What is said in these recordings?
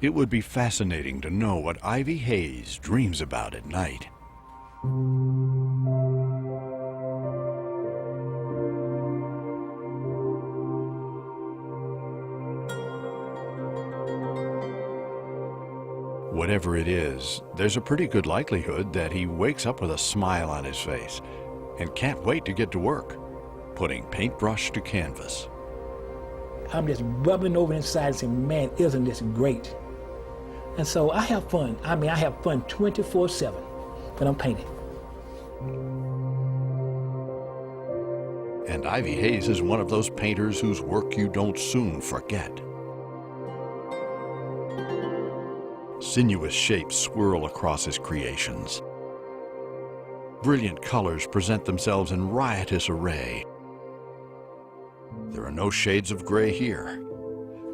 It would be fascinating to know what Ivey Hayes dreams about at night. Whatever it is, there's a pretty good likelihood that he wakes up with a smile on his face and can't wait to get to work, putting paintbrush to canvas. I'm just bubbling over inside saying, man, isn't this great? And so I have fun. I mean, I have fun 24/7 when I'm painting. And Ivey Hayes is one of those painters whose work you don't soon forget. Sinuous shapes swirl across his creations. Brilliant colors present themselves in riotous array. There are no shades of gray here.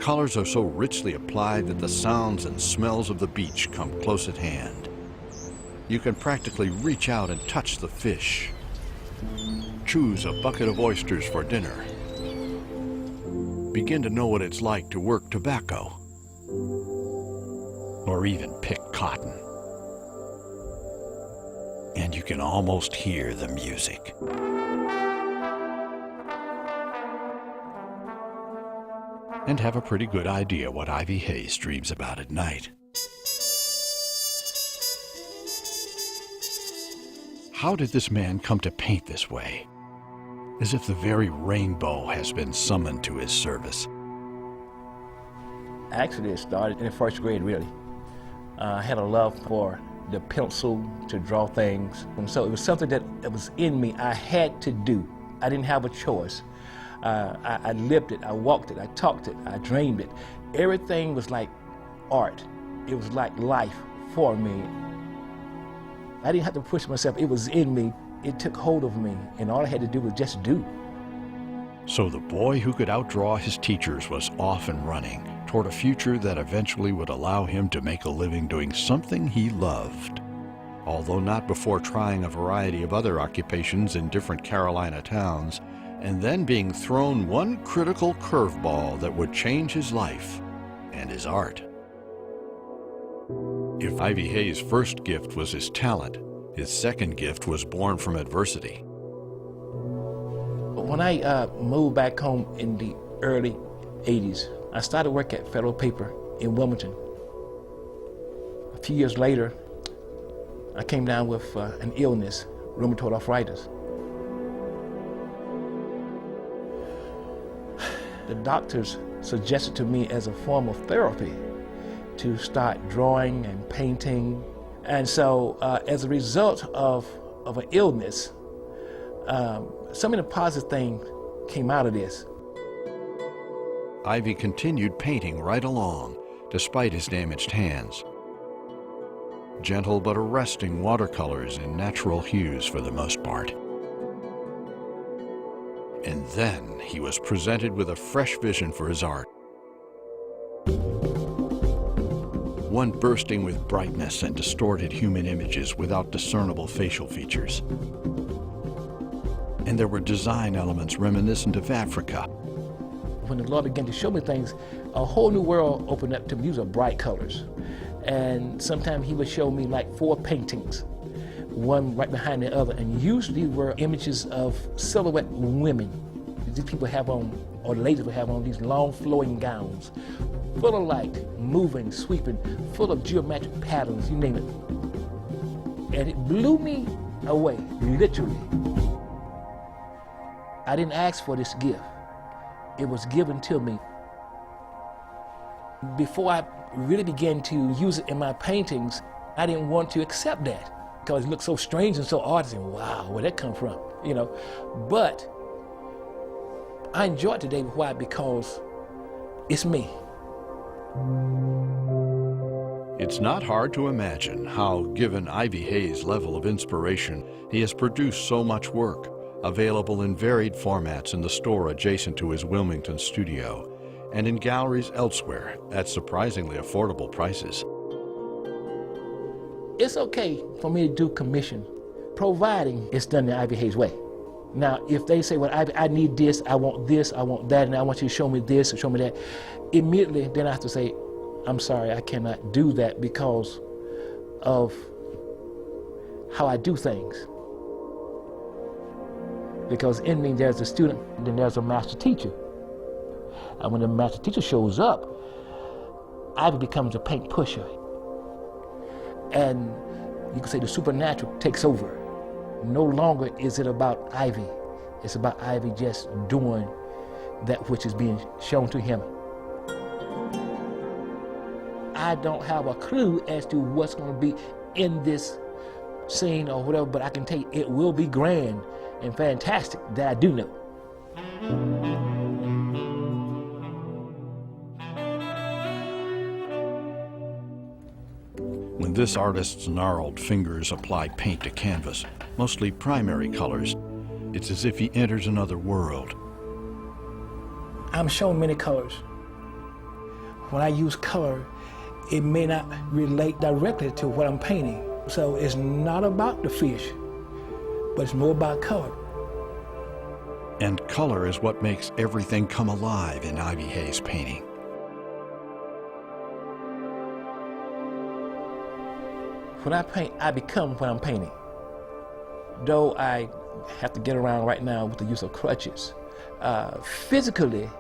Colors are so richly applied that the sounds and smells of the beach come close at hand. You can practically reach out and touch the fish. Choose a bucket of oysters for dinner. Begin to know what it's like to work tobacco. Or even pick cotton. And you can almost hear the music. And have a pretty good idea what Ivey Hayes dreams about at night. How did this man come to paint this way? As if the very rainbow has been summoned to his service. Actually, it started in the first grade, really. I had a love for the pencil to draw things. And so it was something that was in me I had to do. I didn't have a choice. I lived it, I walked it, I talked it, I dreamed it. Everything was like art. It was like life for me. I didn't have to push myself, it was in me. It took hold of me, and all I had to do was just do. So the boy who could outdraw his teachers was off and running toward a future that eventually would allow him to make a living doing something he loved. Although not before trying a variety of other occupations in different Carolina towns, and then being thrown one critical curveball that would change his life and his art. If Ivey Hayes' first gift was his talent, his second gift was born from adversity. When I moved back home in the early 80s, I started work at Federal Paper in Wilmington. A few years later, I came down with an illness, rheumatoid arthritis. The doctors suggested to me as a form of therapy to start drawing and painting. And so as a result of an illness, some of the positive things came out of this. Ivey continued painting right along, despite his damaged hands. Gentle but arresting watercolors in natural hues for the most part. And then he was presented with a fresh vision for his art. One bursting with brightness and distorted human images without discernible facial features. And there were design elements reminiscent of Africa. When the Lord began to show me things, a whole new world opened up to me. These are bright colors. And sometimes he would show me like 4 paintings, one right behind the other, and usually were images of silhouette women. These people have on, or the ladies would have on, these long flowing gowns, full of light, moving, sweeping, full of geometric patterns, you name it. And it blew me away, literally. I didn't ask for this gift. It was given to me. Before I really began to use it in my paintings, I didn't want to accept that because it looked so strange and so odd. And wow, where'd that come from? You know, but I enjoy it today. Why? Because it's me. It's not hard to imagine how, given Ivey Hayes' level of inspiration, he has produced so much work, available in varied formats in the store adjacent to his Wilmington studio, and in galleries elsewhere at surprisingly affordable prices. It's okay for me to do commission, providing it's done the Ivey Hayes way. Now, if they say, well, I need this, I want that, and I want you to show me this or show me that, immediately then I have to say, I'm sorry, I cannot do that because of how I do things. Because in me, there's a student, then there's a master teacher. And when the master teacher shows up, Ivey becomes a paint pusher. And you can say the supernatural takes over. No longer is it about Ivey. It's about Ivey just doing that which is being shown to him. I don't have a clue as to what's going to be in this scene or whatever, but I can tell you it will be grand and fantastic, that I do know. When this artist's gnarled fingers apply paint to canvas, mostly primary colors, it's as if he enters another world. I'm shown many colors. When I use color, it may not relate directly to what I'm painting. So it's not about the fish, but it's more about color. And color is what makes everything come alive in Ivey Hayes' painting. When I paint, I become what I'm painting. Though I have to get around right now with the use of crutches. Physically,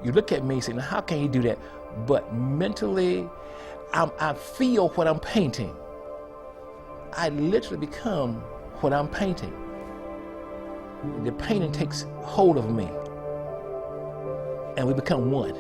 you look at me and say, now how can you do that? But mentally, I feel what I'm painting. I literally become what I'm painting. The painting takes hold of me, and we become one.